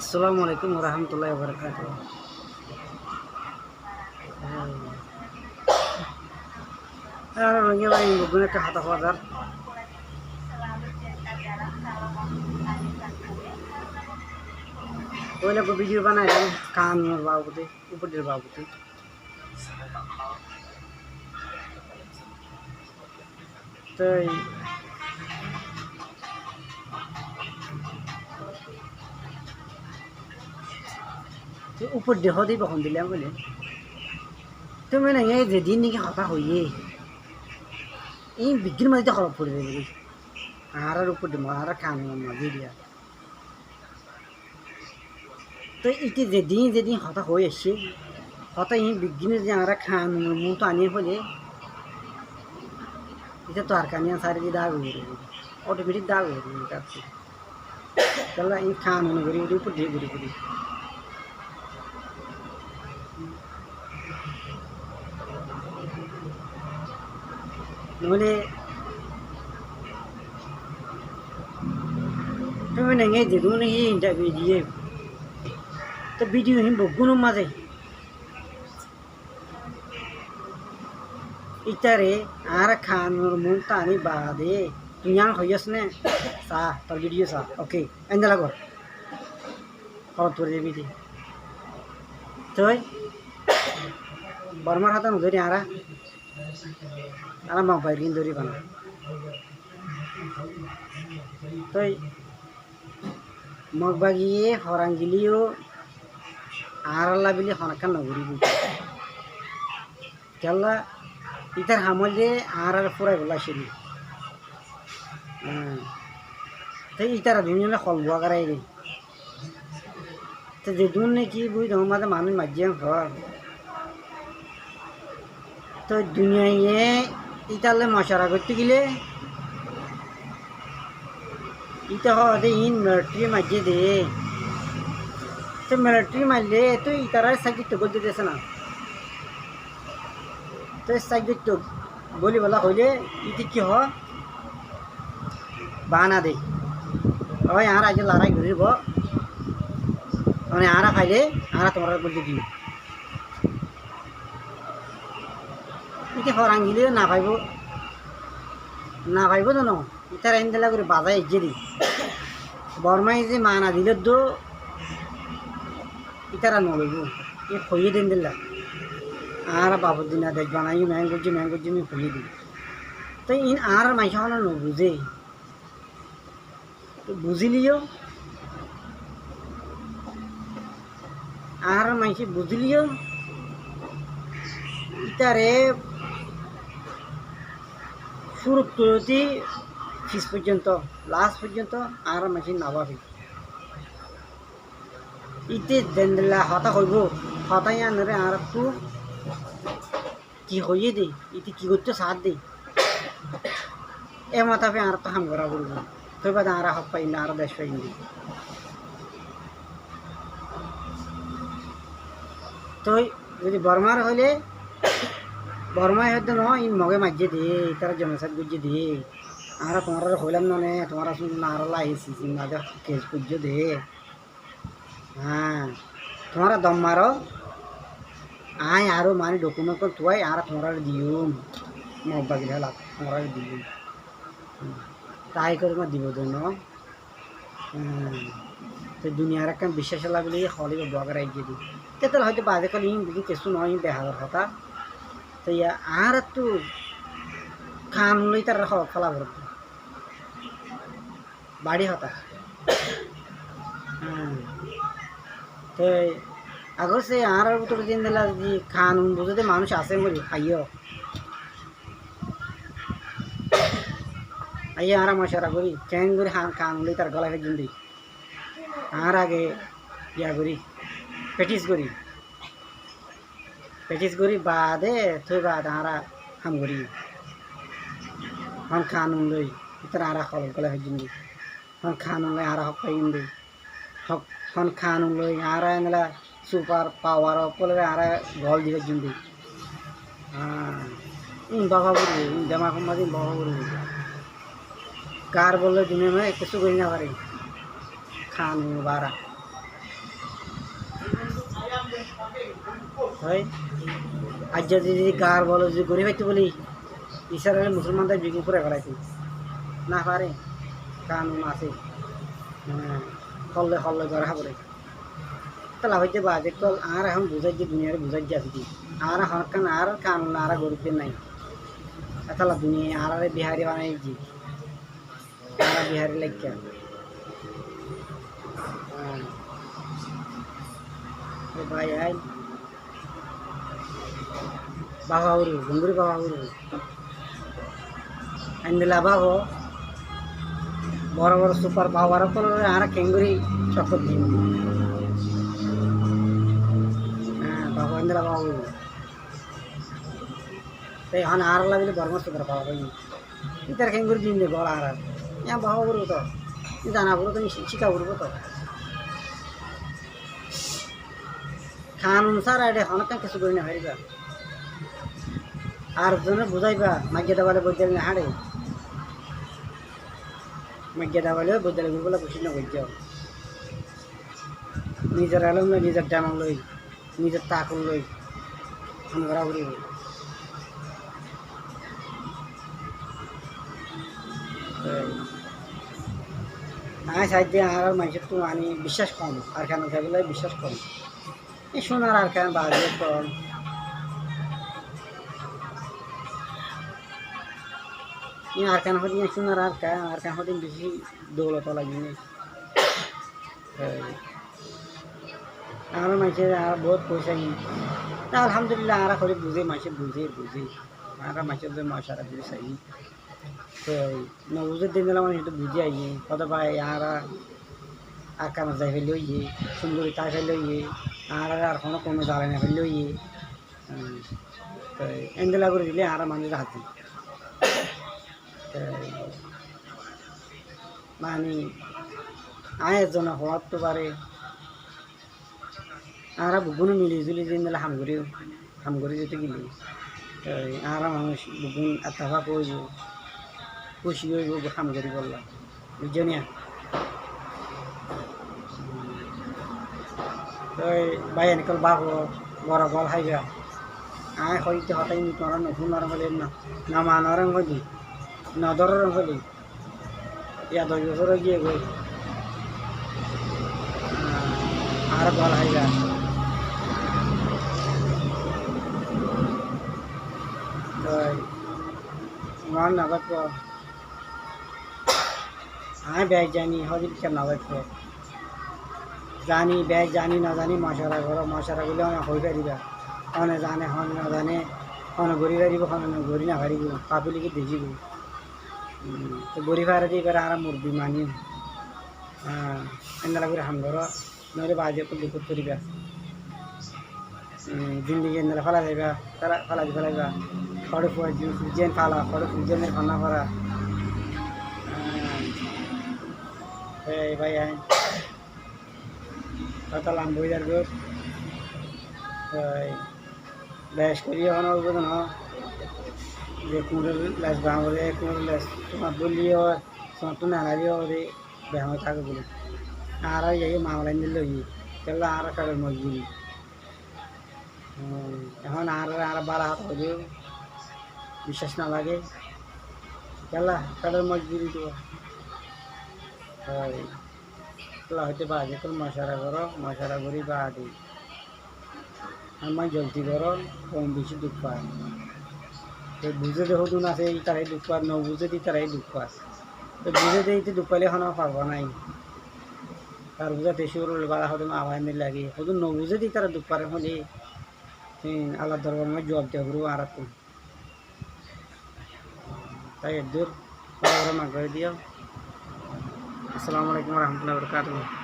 আসসালামু আলাইকুম রহমতুল্লাহ বরকাত। আর রঙে ভাই গুণ একটা হাতা বাজার পয়লা को वीडियो बनाए कान बाबूते ऊपर बाबूते तो ऊपर देह दी बखन दिले बोले तो मैंने ये जे दिन की हता होइए ये बिगिन में तो खराब पड़ गई आर ऊपर दे मार कान में वीडियो तो इतने जे दिन हता होइए से हता ये बिगिन जे आर खान मुंह तो आने बोले इसे तो आरकानिया सारे की दाग हो रही ऑटोमेटिक दाग हो रही है चला इन खान होने गरी ऊपर दे गरी नोले तो मैंने ये दे दूँ नहीं इंटरव्यू तो वीडियो ही बगुनो मजे इतरे आर खान और मुंतानी बादे दुनिया होयस ने सा तर वीडियो सा ओके एंडला कर खरत कर देबी थी तो बर्मार हाथ में धरी आरा माँ बाहर गिन धरी बना तो मगबागिए हरांगिलियो आरला बिली हनका नगरी बुझ चला इधर हमले आर पूरा बोला शुरू तो इधर दुनिया खल बुआ कराई गई तो जे दुनिया की बुझ हमारे मानुष मज्जियां घर तो दुनिया ये इधर मशरा करते गिले इधर होते इन मिलिट्री मज्जे दे तो मिलिट्री मल्ले तो इधर सगी तो बोल देते ना तो सगी तो बोली बोला होले इति की हो बाना दे और यहाँ आज लड़ाई घुरी बो और यहाँ खाइले यहाँ तुम्हारा बोल दी इति हरांगिले ना भाईबो तो नो इधर इन दिला करे बाजा इज्जती बर्मा इसे माना दिले दो इधर नोलेबो ये खोई दिन दिला आर बाबू दिन देख बनाई मैंगो जी में खोई दी तो इन आर माइसा ना नो बुझे तो बुझी लियो आर माइसी बुझ लियो इतारे शुरू करती শেষ পর্যন্ত লাস্ট পর্যন্ত আর মাইসি নাবাবি इते देंदला हता হইব হতাই আনরে আর একটু কি হইয়ে দে ইতি কি করতে সাথ দে এ মাথাপে আর তো হাম করা করব তো বাদ আর হক পাই না আর দেশ পাই না তো যদি বর্মার হইলে বর্মায় হয়তো ন ইন মগে মাঝে দে তারা জনসাদ গুজে দে আর তোমার হইলাম না তোমার নারলা আইসি সিংহাদে কেস পুজো দে हाँ तुम्हारा दम मारो आए यारो मानी डॉक्यूमेंट को तुआ यार तुम्हारा दियो मोबाइल के हाला तुम्हारा दियो ताई कर मत दियो दोनों तो दुनिया रखा विशेष लाभ लिए हॉली को ब्लॉगर आई जी तो तो हयतो बाजे कल इन बिल्कुल केसु नहीं बेहार होता तो या आर तू खान लई तर रखो फला भर बाड़ी होता तो अगर से आर तो दिन दिला जी खान बुझते मानुष आसे बोली आइयो आइए आरा मशरा करी चैन करी हाँ खान ली तार गला फेंक दी आर आगे या करी पेटिस करी बादे थोड़ी बाद आरा हम करी हम खान लई इतना आरा खल गला फेंक दी हम खान लई आरा हक पाइन दी हक हम खान लई आरा नला सुपर पावर पोले आरा गोल दिवे जुंदी हाँ इन बाबा बुरी इन दिमाग में मत बाबा बुरी कार बोले दुनिया में किसी को नहीं ना करे खान बारा হয় আজ যদি গার বলো যদি গরিব হইতে বলি ইসারালে মুসলমানদের বিক্রি করে ফেলাইছি না পারে কানুন আছে হ্যাঁ হল্লে হল্লে করা পড়ে তাহলে হইতে বা যে কল আর এখন বুঝাই যে দুনিয়ারে বুঝাই যে আছে আর হরকান আর কানুন আর গরিবদের নাই তাহলে দুনিয়া আর বিহারি বানাইছি আর বিহারি লাগিয়া ভাই আই বাবা উড়ু গঙ্গুরি বাবা উড়ু আইনদিলা বাবু বড় বড় সুপার পাওয়ার করে আর কেঙ্গুরি চক্কর দিন হ্যাঁ বাবু আইনদিলা বাবু তাই হন আর লাগলে বড় সুপার পাওয়ার হই ইতার কেঙ্গুরি দিন দে গলা আর ইয়া বাবা উড়ু তো জানা বড় তুমি শিক্ষা উড়বো তো খান অনুসার আইডে অনেক কিছু করি না হারিবা আর জনে বুঝাইবা মাগিয়ে দাবালে বৈদ্যাল না হাড়ে মাগিয়ে দাবালে বৈদ্যাল গুলো খুশি না বৈদ্য নিজের আলম লই নিজের ডামাল লই নিজের তাকল লই আমরা উড়ি আয় সাইডে আর মানুষের তো মানে বিশ্বাস কম আর কেন থাকলে বিশ্বাস কম এই শোনার আর কেন বাজে কম আর কেন হদিন শোনার আর কেন হদিন বেশি দৌলত লাগবে আর মানুষের আর বহুত পয়সা আলহামদুলিল্লাহ আর করে বুঝে মাসে বুঝে আর মাসের যে মশারা বুঝে চাই তো নবুজের দিন দিলাম মানুষ একটু বুঝে আইয়ে কত ভাই আর কেন যাই ফেলে ইয়ে সুন্দরী তাই ফেলে ইয়ে আর কোনো জ্বালাই না ফেলে ইয়ে তো এন্ডেলা করে দিলে আর মানুষের হাতে মানে আয়ের জন্য হওয়ার তো পারে আর বুগুনো মিলিজুলি দিন দিলে হামগরি যেতে গেলে আর মানুষ বুগুন আত্মাফা করব খুশি হইব হামগরি বললাম বুঝছো না তো ভাই এনেকল বাবু বড় বল হাইবা আয় হইতে হতাই নি তোরা নতুন নরম হলে না মা নরম হলি নদর হলি ইয়া 10 বছর গিয়ে গই আর বল হাইবা মান না বাকো আয় ব্যাগ জানি হদিন কেন না বাকো জানি ব্যাগ জানি না জানি মশারা ঘর মশারা গুলো হয়ে পারিবা অনে জানে হন না জানে অনে গড়ি পারিব অনে গড়ি না পারিব পাবলিকে দেখিব তো গড়ি ফারে দিয়ে এবার আর মুরবি মানি হ্যাঁ এনারা করে হাম ঘর নইলে বাজে করলে করিবা জিন্দিগি এনারা ফেলা যাইবা তারা ফেলাইবা খড়ে ফুজেন ফালা খড়ে ফুজেনের ফান্না করা এই ভাই আইন কত লাম বই যার গো বেশ করি এখন না যে কুমড়োর লেস বাঁধলে কুমড়োর লেস তোমার বললিও তোমার তো নাড়ালিও রে বেহামে থাকে বলে আর এই মামলাইন দিল কেলা আর কারোর মজবুরি এখন আর বাড়া হাত হলেও বিশ্বাস না লাগে কেলা কারোর মজবুরি তো কেলা হইতে বাজে তোর মশারা করি বা দিই আমার জলদি করো কম বেশি দুঃখ পায় তো বুঝে দেখো না আছে তারাই দুঃখ পায় ন বুঝে দিই তারাই দুঃখ পায় তো বুঝে দিই তো দুঃখ পাইলে এখন পারবো নাই তার বুঝাতে শুরু বাড়া হতে আবার লাগে হয়তো ন বুঝে দিই তারা দুঃখ পারে হলে আল্লাহ দরবার মানে জবাব দেওয়া করবো আর তাই এর দূর মাগ করে দিও আসসালামু আলাইকুম রহমতুল্লাহ বরকাতুহ